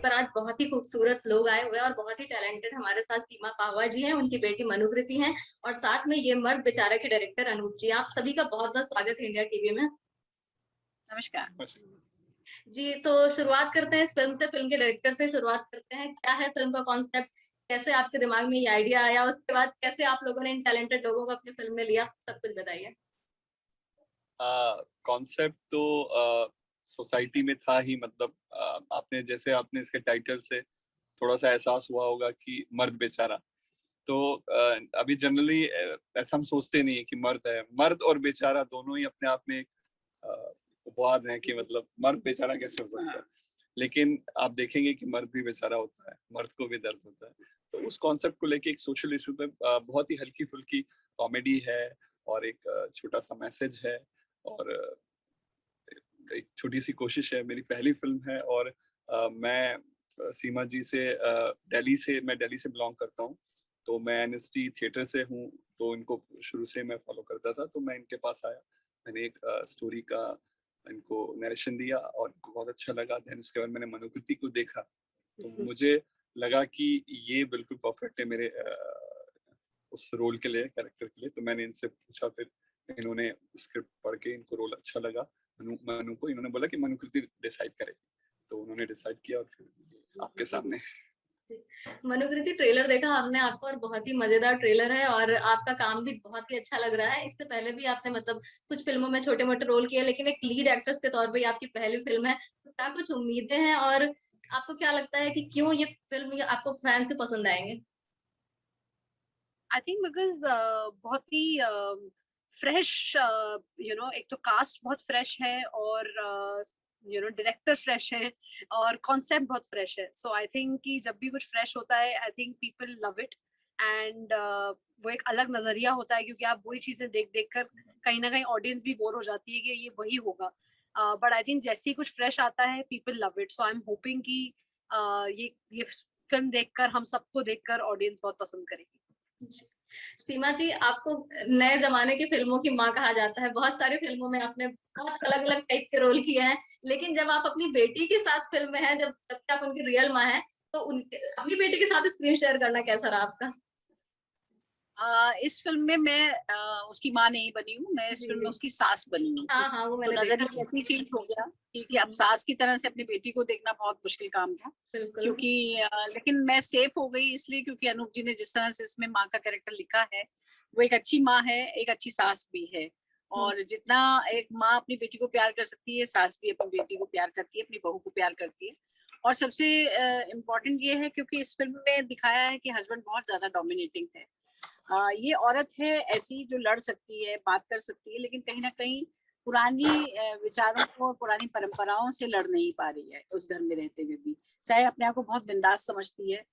पर आज बहुत ही खूबसूरत लोग आए हुए हैं और बहुत ही टैलेंटेड हमारे साथ सीमा पावा जी हैं, उनकी बेटी मनुकृति हैं और साथ में ये मर्द बेचारा के डायरेक्टर अनूप जी। आप सभी का बहुत-बहुत स्वागत है इंडिया टीवी में। नमस्कार। जी, तो शुरुआत करते हैं इस फ़िल्म से, फ़िल्म के डायरेक्टर से शुरुआत करते हैं। क्या है फ़िल्म का कॉन्सेप्ट? कैसे आपके दिमाग में ये आइडिया आया? उसके बाद कैसे आप लोगों ने इन टैलेंटेड लोगों को अपनी फ़िल्म में लिया? सब कुछ बताइए। कॉन्सेप्ट तो सोसाइटी में था ही, मतलब आपने इसके टाइटल से थोड़ा सा एहसास हुआ होगा कि मर्द बेचारा। तो अभी जनरली ऐसा हम सोचते नहीं है कि मर्द है, मर्द और बेचारा दोनों ही अपने आप में एक उपवाद है कि मतलब मर्द बेचारा कैसे हो सकता है। लेकिन आप देखेंगे कि मर्द भी बेचारा होता है, मर्द को भी दर्द होता है। तो उस कॉन्सेप्ट को लेके एक सोशल इशू पे बहुत ही हल्की फुल्की कॉमेडी है और एक छोटा सा मैसेज है और एक छोटी सी कोशिश है। मेरी पहली फिल्म है और मैं सीमा जी से मैं दिल्ली से बिलोंग करता हूँ, तो मैं एनएसटी थिएटर से हूँ, तो इनको शुरू से मैं फॉलो करता था, तो मैं इनके पास आया, मैंने एक स्टोरी का इनको नरेशन दिया और इनको बहुत अच्छा लगा। देन उसके बाद मैंने मनुकृति को देखा, तो मुझे लगा कि ये बिल्कुल परफेक्ट है मेरे उस रोल के लिए, कैरेक्टर के लिए। तो मैंने इनसे पूछा, फिर इन्होंने स्क्रिप्ट पढ़ के इनको रोल अच्छा लगा मनु को, इन्होंने बोला कि मनुकृति डिसाइड करेगी, तो उन्होंने डिसाइड किया और फिर आपके सामने। मनुकृति ट्रेलर देखा हमने आपका और बहुत ही मजेदार ट्रेलर है और आपका काम भी बहुत ही अच्छा लग रहा है। इससे पहले भी आपने मतलब कुछ फिल्मों में छोटे-मोटे रोल किए, लेकिन एक लीड एक्ट्रेस के तौर पे ये आपकी पहली फिल्म है। तो क्या कुछ उम्मीदें हैं और आपको क्या लगता है कि क्यों ये फिल्म आपको फैन्स को पसंद आएँगे? आई थिंक बिकॉज़ बहुत ही फ्रेश एक तो कास्ट बहुत फ्रेश है और डायरेक्टर फ्रेश है और कॉन्सेप्ट बहुत फ्रेश है। सो आई थिंक कि जब भी कुछ फ्रेश होता है I think people love it and वो एक अलग नज़रिया होता है क्योंकि आप वही चीज़ें देख-देख कर कहीं न कहीं ऑडियंस भी बोर हो जाती है कि ये वही होगा। बट आई थिंक जैसे ही कुछ फ्रेश आता है people love it. So I am hoping कि ये फ़िल्म देखकर हम सबको देखकर ऑडियंस बहुत पसंद करेगी। जी। सीमा जी, आपको नए ज़माने की फ़िल्मों की माँ कहा जाता है। बहुत सारी फ़िल्मों में आपने बहुत अलग-अलग टाइप के रोल किए हैं। लेकिन जब आप अपनी बेटी के साथ फ़िल्म में हैं, जबकि आप उनकी रियल माँ हैं, तो उनके अपनी बेटी के साथ स्क्रीन शेयर करना कैसा रहा आपका? इस फ़िल्म में मैं उसकी माँ नहीं बनी हूँ, मैं इस जी, फ़िल्म में जी। उसकी सास बनी हूँ। हाँ, हाँ, वो तो मैंने देखा। नज़रिया ऐसे ही चेंज हो गया क्योंकि अब हुँ, सास की तरह से अपनी बेटी को देखना बहुत मुश्किल काम था। बिल्कुल। क्योंकि लेकिन मैं सेफ हो गई इसलिए क्योंकि अनूप जी ने जिस तरह से इसमें माँ का कैरेक्टर लिखा है, वो एक अच्छी माँ है, एक अच्छी सास भी है। हुँ, और जितना एक माँ अपनी बेटी को प्यार कर सकती है, सास भी अपनी बेटी को प्यार करती है, अपनी बहू को प्यार करती है। और सबसे इम्पोर्टेंट ये है क्योंकि इस फ़िल्म में दिखाया है कि हस्बैंड बहुत ज़्यादा डोमिनेटिंग है। ये औरत है ऐसी जो लड़ सकती है, बात कर सकती है, लेकिन कहीं न कहीं पुरानी विचारों को, पुरानी परंपराओं से लड़ नहीं पा रही है, उस घर में रहते हुए भी। चाहे अपने आप को बहुत बिंदास समझती है,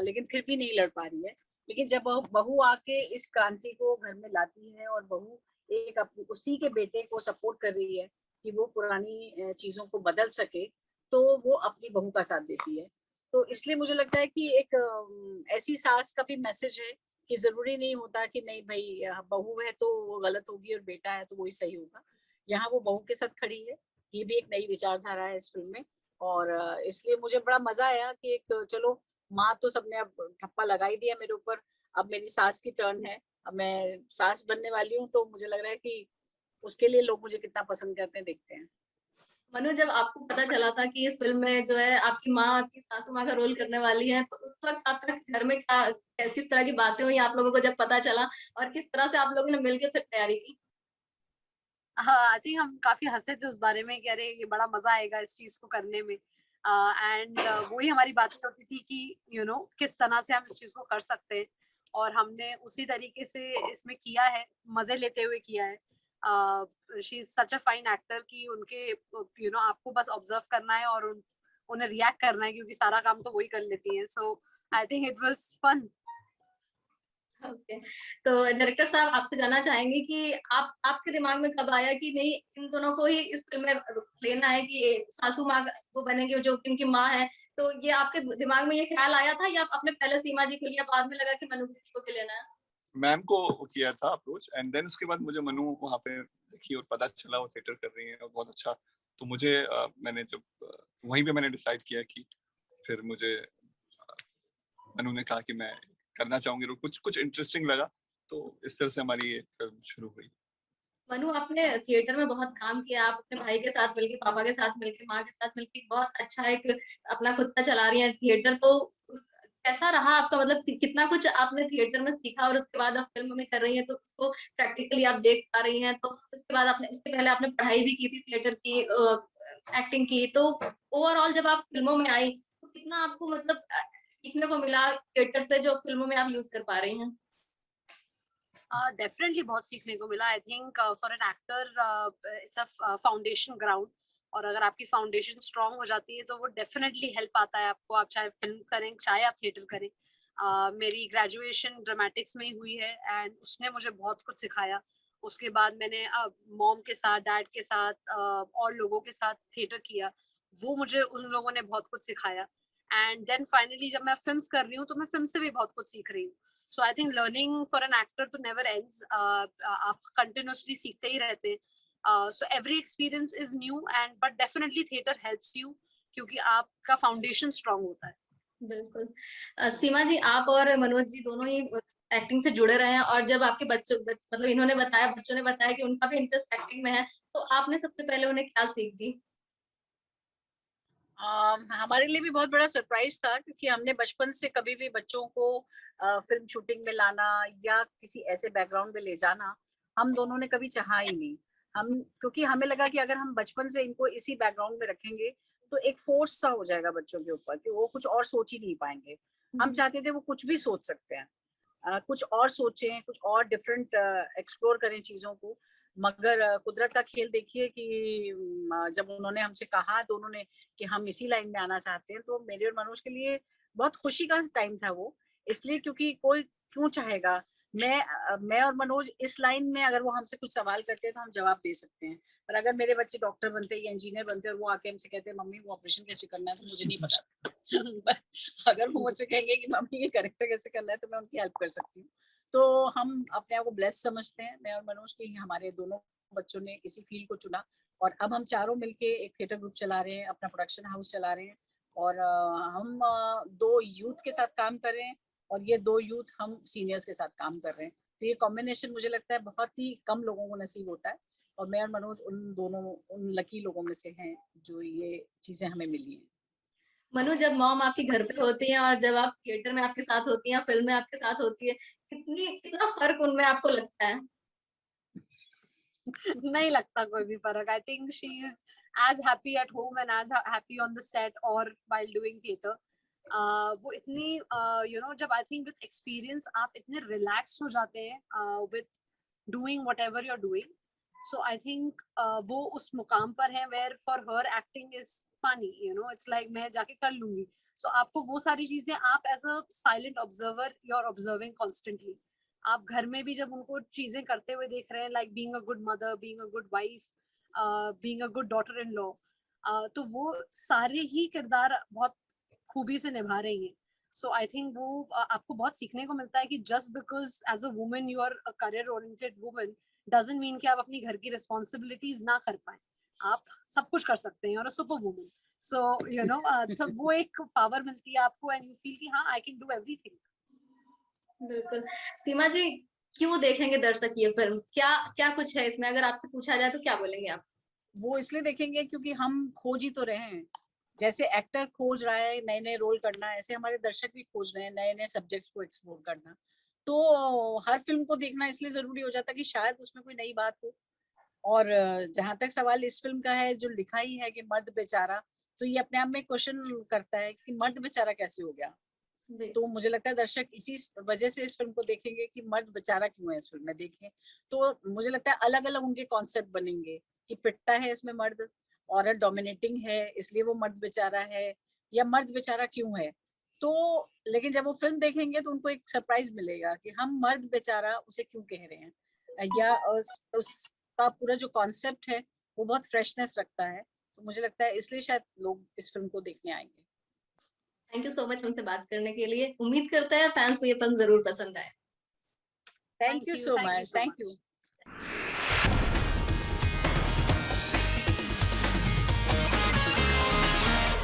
लेकिन फिर भी नहीं लड़ पा रही है। लेकिन जब बहू बहू आके इस क्रांति को घर में लाती है और बहू एक उसी के बेटे को सपोर्ट कर रही है कि वो पुरानी चीज़ों को बदल सके, तो वो अपनी बहू का साथ देती है। तो इसलिए मुझे लगता है कि एक ऐसी सास का भी मैसेज है कि ज़रूरी नहीं होता कि नहीं भई बहू है तो वो गलत होगी और बेटा है तो वही सही होगा। यहाँ वो बहू के साथ खड़ी है, ये भी एक नई विचारधारा है इस फ़िल्म में और इसलिए मुझे बड़ा मज़ा आया कि एक चलो माँ तो सबने अब ठप्पा लगा ही दिया मेरे ऊपर, अब मेरी सास की टर्न है। अब मैं सास बनने वाली हूँ तो मुझे लग रहा है कि उसके लिए लोग मुझे कितना पसंद करते हैं, देखते हैं। मनु जब आपको पता चला था कि इस फ़िल्म में जो है आपकी माँ आपकी सासू माँ का रोल करने वाली है, तो उस वक़्त आपका घर में किस तरह की बातें हुई आप लोगों को जब पता चला और किस तरह से आप लोगों ने मिलके फिर तैयारी की? हाँ, आई थिंक हम काफ़ी हँसे थे उस बारे में कि अरे ये बड़ा मज़ा आएगा इस चीज़ को करने में। एंड वही हमारी बातें होती थी कि किस तरह से हम इस चीज़ को कर सकते हैं और हमने उसी तरीके से इसमें किया है, मज़े लेते हुए किया है। She is such a fine actor कि उनके आपको बस ऑब्ज़र्व करना है और उन्हें रिएक्ट करना है क्योंकि सारा काम तो वही कर लेती हैं। So I think it was fun. Okay. तो डायरेक्टर साहब आपसे जानना चाहेंगे कि आप आपके दिमाग में कब आया कि नहीं इन दोनों को ही इस फ़िल्म में लेना है कि सासू माँ वो बनेंगे जो कि उनकी माँ है। तो ये आपके दिमाग में ये ख़्याल आया था या आपने पहले सीमा जी को लिया बाद में लगा कि मनु दीदी को भी लेना है? मैम को किया था अप्रोच एंड देन उसके बाद मुझे मनु वहाँ पे दिखी और पता चला वो थिएटर कर रही है और बहुत अच्छा। तो मुझे मैंने जब वहीं पे मैंने डिसाइड किया कि फिर मुझे मनु ने कहा कि मैं करना चाहूंगी, और कुछ इंटरेस्टिंग लगा, तो इस तरह से हमारी ये फिल्म शुरू हुई। मनु, आपने थिएटर में बहुत काम किया, आप अपने भाई के साथ मिलके, पापा के साथ मिलके, माँ के साथ मिलके बहुत अच्छा एक अपना खुद का चला रही हैं थिएटर। तो कैसा रहा आपका, मतलब कितना कुछ आपने थिएटर में सीखा, और उसके बाद आप फिल्म में कर रही हैं तो उसको प्रैक्टिकली आप देख पा रही हैं। तो उसके बाद आपने, उसके पहले आपने पढ़ाई भी की थी थिएटर की, एक्टिंग की, तो ओवरऑल जब आप फिल्मों में आई तो कितना आपको मतलब सीखने को मिला थिएटर से, जो फिल्मों में आप यूज कर पा रही हैं? डेफिनेटली बहुत सीखने को मिला। I think for an actor it's a foundation ground, और अगर आपकी फाउंडेशन स्ट्रांग हो जाती है तो वो डेफिनेटली हेल्प आता है आपको, आप चाहे फिल्म करें चाहे आप थिएटर करें। मेरी ग्रेजुएशन ड्रामेटिक्स में ही हुई है एंड उसने मुझे बहुत कुछ सिखाया। उसके बाद मैंने मॉम के साथ, डैड के साथ, और लोगों के साथ थिएटर किया, वो मुझे उन लोगों ने बहुत कुछ सिखाया। एंड देन फाइनली जब मैं फिल्म्स कर रही हूँ तो मैं फिल्म से भी बहुत कुछ सीख रही हूँ। So I think learning for an actor to never ends. आप continuously सीखते ही रहते हैं. So every experience is new, and but definitely theater helps you क्योंकि आपका foundation strong होता है. बिल्कुल। सीमा जी, आप और मनोज जी दोनों ही एक्टिंग से जुड़े रहे हैं, और जब आपके मतलब इन्होंने बताया, बच्चों ने बताया कि उनका भी इंटरेस्ट एक्टिंग में है, तो आपने सबसे पहले उन्हें क्या सीख दी? हमारे लिए भी बहुत बड़ा सरप्राइज था, क्योंकि हमने बचपन से कभी भी बच्चों को फिल्म शूटिंग में लाना या किसी ऐसे बैकग्राउंड में ले जाना हम दोनों ने कभी चाहा ही नहीं। क्योंकि हमें लगा कि अगर हम बचपन से इनको इसी बैकग्राउंड में रखेंगे तो एक फोर्स सा हो जाएगा बच्चों के ऊपर कि वो कुछ और सोच ही नहीं पाएंगे। हम चाहते थे वो कुछ भी सोच सकते हैं, कुछ और सोचें, कुछ और डिफरेंट एक्सप्लोर करें चीजों को। मगर कुदरत का खेल देखिए कि जब उन्होंने हमसे कहा दोनों ने कि हम इसी लाइन में आना चाहते हैं, तो मेरे और मनोज के लिए बहुत खुशी का टाइम था वो। इसलिए क्योंकि कोई क्यों चाहेगा, मैं और मनोज इस लाइन में अगर वो हमसे कुछ सवाल करते हैं तो हम जवाब दे सकते हैं। पर अगर मेरे बच्चे डॉक्टर बनते या इंजीनियर बनते और वो आके हमसे कहते हैं मम्मी वो ऑपरेशन कैसे करना है, तो मुझे नहीं पता। अगर वो मुझसे कहेंगे कि मम्मी ये करेक्टर कैसे करना है, तो मैं उनकी हेल्प कर सकती हूँ। तो हम अपने आप को ब्लेस समझते हैं, मैं और मनोज, की हमारे दोनों बच्चों ने इसी फील्ड को चुना। और अब हम चारों मिलके एक थिएटर ग्रुप चला रहे हैं, अपना प्रोडक्शन हाउस चला रहे हैं, और हम 2 यूथ के साथ काम कर रहे हैं, और ये 2 यूथ हम सीनियर्स के साथ काम कर रहे हैं। तो ये कॉम्बिनेशन मुझे लगता है बहुत ही कम लोगों को नसीब होता है, और मैं और मनोज उन लकी लोगों में से हैं जो ये चीजें हमें मिली हैं। मनु, जब मॉम आपके घर पे होती हैं और जब आप थिएटर में आपके साथ होती हैं, फिल्म में आपके साथ होती है, कितना फर्क उनमें आपको लगता है? नहीं लगता कोई भी फर्क। I think she is as happy at home and as happy on the set और व्हाइल डूइंग थिएटर। वो इतनी यू नो, जब आई थिंक विद एक्सपीरियंस आप इतने रिलैक्स हो जाते हैं with doing whatever you are doing. So I think वो उस मुकाम पर है where for her acting is funny, you know, it's like मैं जाके कर लूंगी। सो आपको वो सारी चीजें आप as a silent observer you are observing constantly. आप घर में भी जब उनको चीजें करते हुए देख रहे हैं, like being a good mother, being a good wife, being a good daughter in law, तो वो सारे ही किरदार बहुत खूबी से निभा रही हैं। सो आई थिंक वो आपको बहुत सीखने को मिलता है कि just because as a woman you are a career oriented woman doesn't mean कि आप अपनी घर की रिस्पॉन्सिबिलिटीज ना कर पाए। आप सब कुछ कर सकते हैं और a super woman. So you know, तो वो एक पावर मिलती है आपको एंड यू फील कि हाँ, आई कैन डू एवरीथिंग। बिल्कुल। सीमा जी, क्यों देखेंगे दर्शक ये फिल्म? क्या क्या कुछ है इसमें, अगर आपसे पूछा जाए तो क्या बोलेंगे आप? वो इसलिए देखेंगे क्योंकि हम खोज ही तो रहे हैं। जैसे एक्टर खोज रहा है नए नए रोल करना, ऐसे हमारे दर्शक भी खोज रहे हैं नए नए सब्जेक्ट्स को एक्सप्लोर करना। तो हर फिल्म को देखना इसलिए जरूरी हो जाता है कि शायद उसमें कोई नई बात हो। और जहां तक सवाल इस फिल्म का है, जो लिखा ही है कि मर्द बेचारा, तो ये अपने आप में क्वेश्चन करता है कि मर्द बेचारा कैसे हो गया। तो मुझे लगता है दर्शक इसी वजह से इस फिल्म को देखेंगे कि मर्द बेचारा क्यों है इस फिल्म में। देखें तो मुझे लगता है अलग अलग उनके कॉन्सेप्ट बनेंगे कि पिटता है इसमें मर्द, औरत डोमिनेटिंग है इसलिए वो मर्द बेचारा है, या मर्द बेचारा क्यों है। तो लेकिन जब वो फिल्म देखेंगे तो उनको एक सरप्राइज मिलेगा कि हम मर्द बेचारा उसे क्यों कह रहे हैं, या उसका पूरा जो कॉन्सेप्ट है वो बहुत फ्रेशनेस रखता है। तो मुझे लगता है इसलिए शायद लोग इस फिल्म को देखने आएंगे। थैंक यू सो मच हमसे बात करने के लिए। उम्मीद करते हैं फैंस को ये फिल्म जरूर पसंद आए। Thank you so Thank you much. so thank much. You.